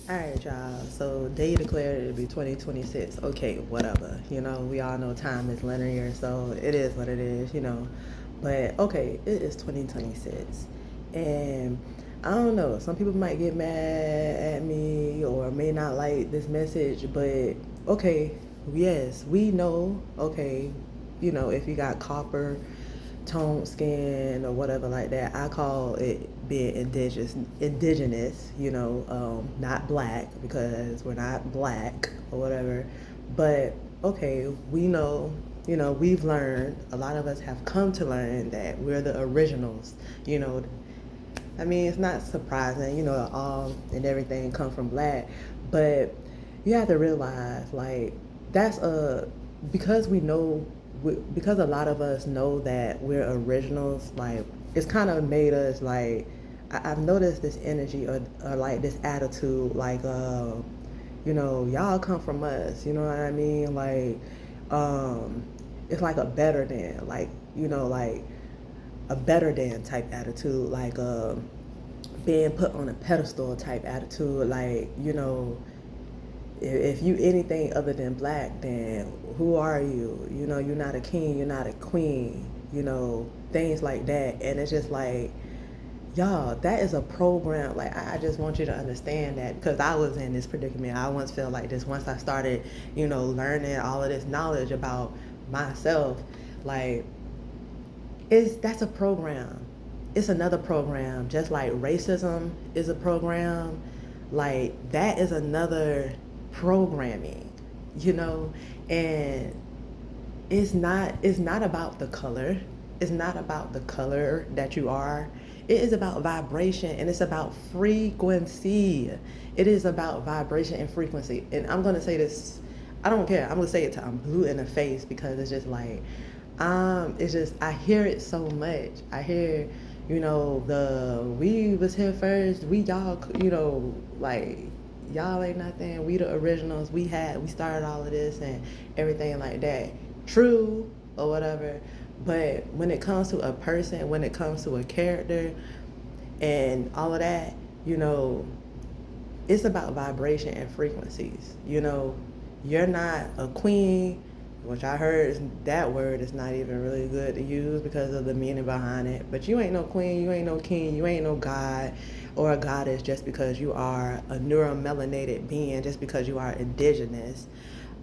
All right, y'all. So they declared it to be 2026. Okay, whatever. We all know time is linear, so it is what it is. But okay, it is 2026. And I don't know, some people might get mad at me or may not like this message, but okay, yes, we know, okay, if you got copper toned skin or whatever like that. I call it being indigenous, not black because we're not black or whatever. But okay, we know, we've learned, a lot of us have come to learn that we're the originals, you know. I mean, it's not surprising, all and everything come from black, but you have to realize, like, that's because we know, because a lot of us know that we're originals, like, it's kind of made us, like, I've noticed this energy or like this attitude, like, y'all come from us, you know what I mean? Like, um, it's like a better than, like, like a better than type attitude, like being put on a pedestal type attitude, like if you anything other than black, then who are you? You're not a king, you're not a queen, things like that. And it's just like, y'all, that is a program. Like, I just want you to understand that, because I was in this predicament. I once felt like this once I started, learning all of this knowledge about myself. Like, that's a program. It's another program. Just like racism is a program, like that is another programming, you know? And it's not about the color. It's not about the color that you are. It is about vibration, and it's about frequency. It is about vibration and frequency. And I'm gonna say this, I don't care. I'm gonna say it till I'm blue in the face, because it's just like, it's just, I hear it so much. I hear, the we was here first. We y'all, like, y'all ain't nothing. We the originals. We started all of this and everything like that. True or whatever. But when it comes to a person, when it comes to a character and all of that, you know, it's about vibration and frequencies. You're not a queen, which I heard that word is not even really good to use because of the meaning behind it. But you ain't no queen, you ain't no king, you ain't no god or a goddess just because you are a neuromelanated being, just because you are indigenous.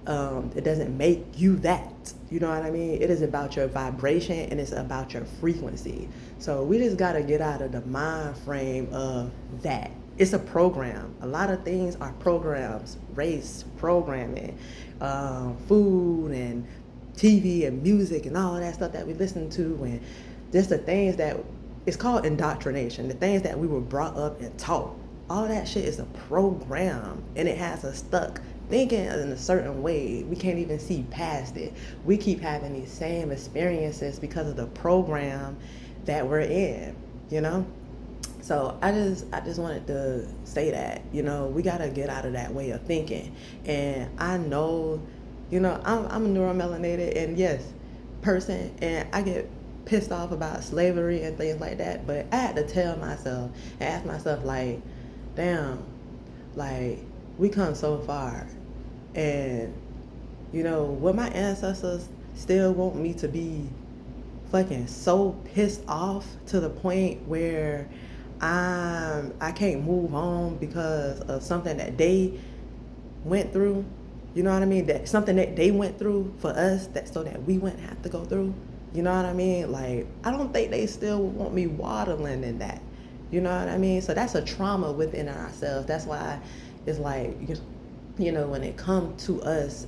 It doesn't make you that. You know what I mean? It is about your vibration and it's about your frequency. So we just got to get out of the mind frame of that. It's a program. A lot of things are programs, race, programming, food and TV and music and all of that stuff that we listen to, and just the things that, it's called indoctrination, the things that we were brought up and taught. All of that shit is a program, and it has us stuck thinking in a certain way. We can't even see past it. We keep having these same experiences because of the program that we're in, you know? So I just wanted to say that, we gotta get out of that way of thinking. And I know, I'm a neuromelanated and yes, person, and I get pissed off about slavery and things like that. But I had to tell myself and ask myself, like, damn, like, we come so far, and will my ancestors still want me to be fucking so pissed off to the point where I can't move on because of something that they went through? You know what I mean? That something that they went through for us, that so that we wouldn't have to go through. You know what I mean? Like, I don't think they still want me waddling in that. You know what I mean? So that's a trauma within ourselves. That's why it's like, when it comes to us,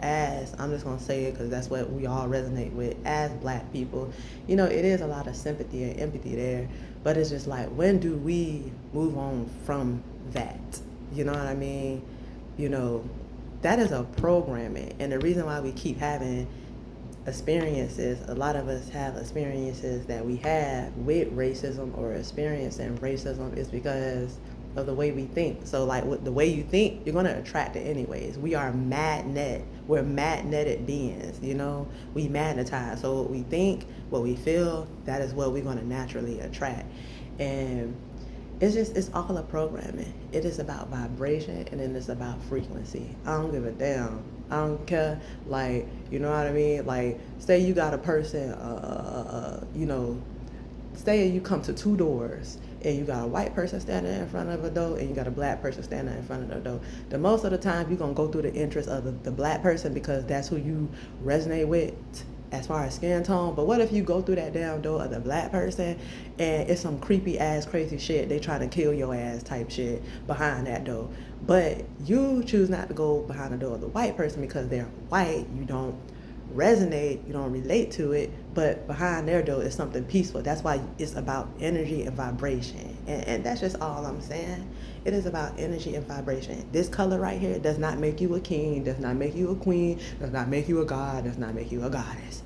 as, I'm just going to say it because that's what we all resonate with as black people, it is a lot of sympathy and empathy there. But it's just like, when do we move on from that? You know what I mean? You know, that is a programming. And the reason why we keep having experiences, a lot of us have experiences that we have with racism or experiencing racism, is because of the way we think. So like, with the way you think, you're going to attract it anyways. We are we're magnetic beings, we magnetize. So what we think, what we feel, that is what we're going to naturally attract. And It's all a programming. It is about vibration and then it's about frequency. I don't give a damn. I don't care. Like, you know what I mean? Like, say you got a person, say you come to two doors and you got a white person standing in front of a door and you got a black person standing in front of the door. The most of the time you're gonna go through the interest of the black person because that's who you resonate with as far as skin tone. But what if you go through that damn door of the black person and it's some creepy ass crazy shit, they trying to kill your ass type shit behind that door, but you choose not to go behind the door of the white person because they're white, you don't resonate, you don't relate to it, but behind there though is something peaceful. That's why it's about energy and vibration. And that's just all I'm saying. It is about energy and vibration. This color right here does not make you a king, does not make you a queen, does not make you a god, does not make you a goddess.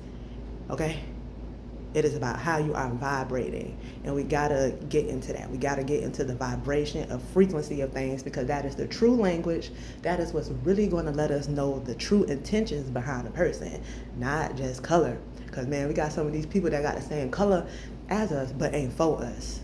Okay? It is about how you are vibrating. And we gotta get into that. We gotta get into the vibration of frequency of things because that is the true language. That is what's really gonna let us know the true intentions behind a person, not just color. Because man, we got some of these people that got the same color as us but ain't for us.